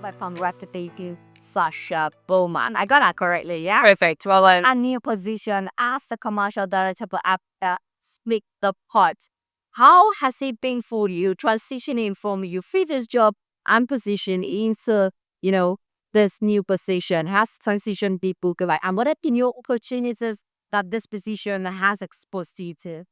by congratulating Sasha Boerma. I got that correctly, yeah? Perfect. Well done. A new position as the commercial director for AFRIKA Split the Pot. How has it been for you transitioning from your previous job and position into, this new position? Has transition people like, and what have been your opportunities that this position has exposed you to?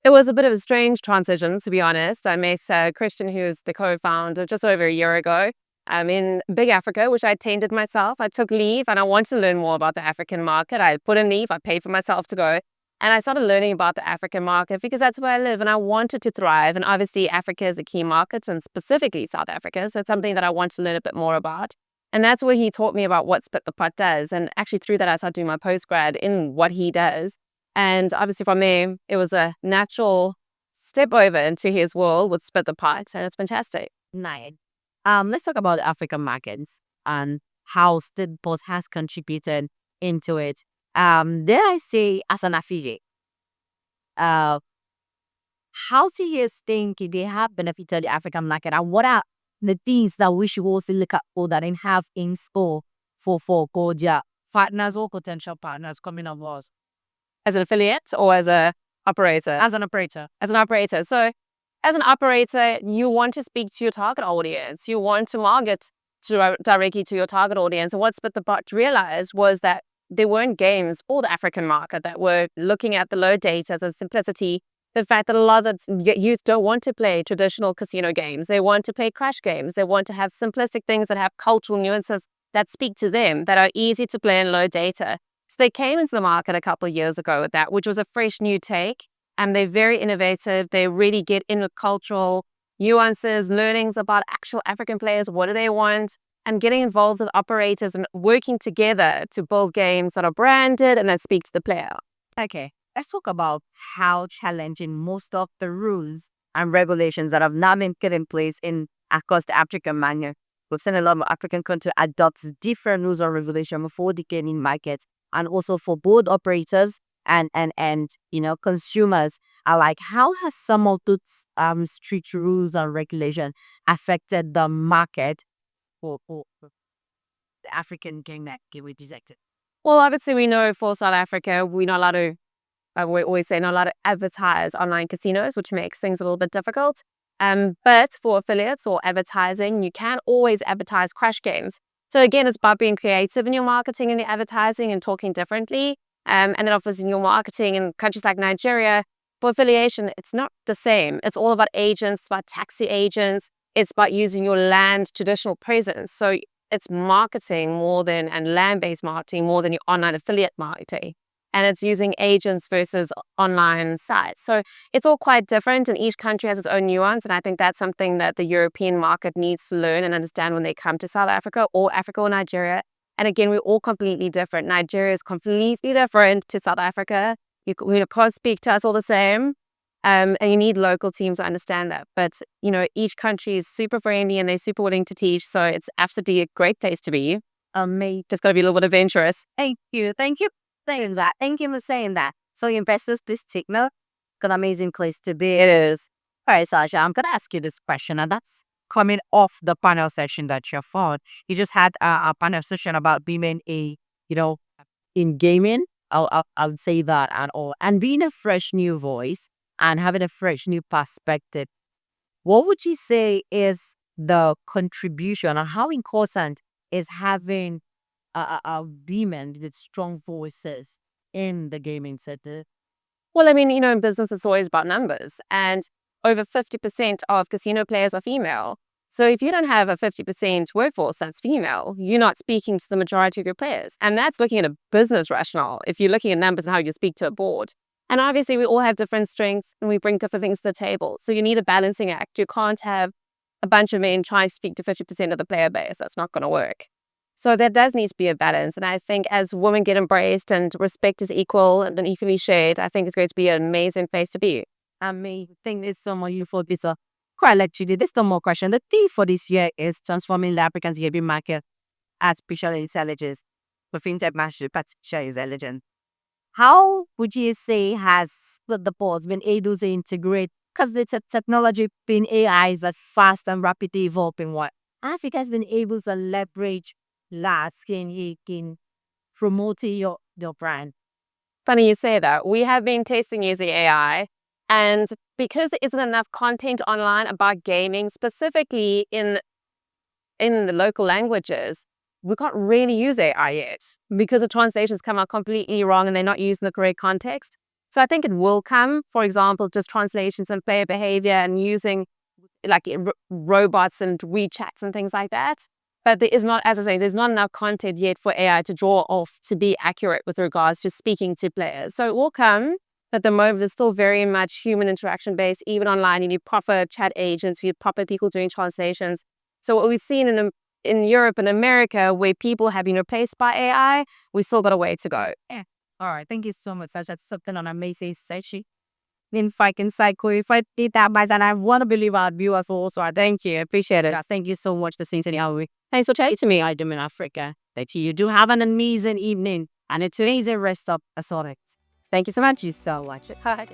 It was a bit of a strange transition, to be honest. I met Christian, who's the co-founder, just over a year ago. I'm in Big Africa, which I attended myself. I took leave and I wanted to learn more about the African market. I put in leave, I paid for myself to go. And I started learning about the African market because that's where I live and I wanted to thrive. And obviously Africa is a key market, and specifically South Africa. So it's something that I want to learn a bit more about. And that's where he taught me about what Split the Pot does. And actually through that, I started doing my postgrad in what he does. And obviously from there, it was a natural step over into his world with Split the Pot. And it's fantastic. Nice. Let's talk about the African markets and how Split the Pot has contributed into it. Dare I say, as an affiliate, how do you think they have benefited the African market, and what are the things that we should also look at for that and have in store for Kodia partners or potential partners coming on board? As an affiliate or as a operator? As an operator. As an operator. So as an operator, you want to speak to your target audience. You want to market directly to your target audience. And what Split the Pot realized was that there weren't games for the African market that were looking at the low data, the simplicity, the fact that a lot of youth don't want to play traditional casino games. They want to play crash games. They want to have simplistic things that have cultural nuances that speak to them, that are easy to play in low data. So they came into the market a couple of years ago with that, which was a fresh new take. And they're very innovative. They really get into cultural nuances, learnings about actual African players. What do they want? And getting involved with operators and working together to build games that are branded and that speak to the player. Okay, let's talk about how challenging most of the rules and regulations that have now been put in place across the African market. We've seen a lot of African countries adopt different rules or regulations before the gaming markets, and also for both operators and consumers are like, how has some of those strict rules and regulations affected the market for the African game that we detected? Well, obviously we know for South Africa, we're not allowed to, we always say not allowed to advertise online casinos, which makes things a little bit difficult. But for affiliates or advertising, you can always advertise crash games. So again, it's about being creative in your marketing and your advertising and talking differently. And then obviously in your marketing in countries like Nigeria, for affiliation, it's not the same. It's all about agents, it's about taxi agents. It's about using your land traditional presence. So it's marketing more than, and land-based marketing more than your online affiliate marketing. And it's using agents versus online sites. So it's all quite different, and each country has its own nuance. And I think that's something that the European market needs to learn and understand when they come to South Africa or Nigeria. And again, we're all completely different. Nigeria is completely different to South Africa. You can't speak to us all the same. And you need local teams to understand that. But, each country is super friendly and they're super willing to teach. So it's absolutely a great place to be. Just got to be a little bit adventurous. Thank you. Thank you for saying that. Thank you for saying that. So investors, please take note. An amazing place to be. It is. All right, Sasha, I'm going to ask you this question, and that's coming off the panel session that you found. You just had a panel session about being in gaming. I'll say that and being a fresh new voice and having a fresh new perspective. What would you say is the contribution, and how important is having women with strong voices in the gaming sector? Well, in business, it's always about numbers. And over 50% of casino players are female. So if you don't have a 50% workforce that's female, you're not speaking to the majority of your players. And that's looking at a business rationale. If you're looking at numbers and how you speak to a board. And obviously we all have different strengths and we bring different things to the table. So you need a balancing act. You can't have a bunch of men trying to speak to 50% of the player base. That's not going to work. So there does need to be a balance. And I think as women get embraced and respect is equal and equally shared, I think it's going to be an amazing place to be. I think there's so more useful bits of quite literally. There's no more question. The theme for this year is transforming the African gaming market artificial intelligence with fintech mastery, artificial intelligence. How would you say has Split the Pot been able to integrate? Because the technology being AI is a fast and rapidly evolving one. Africa has been able to leverage that in promoting your brand? Funny you say that. We have been testing using AI, and because there isn't enough content online about gaming, specifically in the local languages, we can't really use AI yet because the translations come out completely wrong and they're not used in the correct context. So I think it will come, for example, just translations and player behavior and using like robots and WeChats and things like that. But there is not, as I say, there's not enough content yet for AI to draw off to be accurate with regards to speaking to players. So it will come. But at the moment, it's still very much human interaction based. Even online, you need proper chat agents, you need proper people doing translations. So what we've seen in Europe and America, where people have been replaced by AI, we still got a way to go. Yeah. All right. Thank you so much, Sasha. That's something on amazing session. In fact, in cycle, if I did that, by then I want to believe our viewers also. I thank you. I appreciate it. Yes, thank you so much for seeing me. Thanks for chatting to me. I do in Africa. That you do have an amazing evening and a amazing rest of assortment. Thank you so much. Thank you so much. Bye.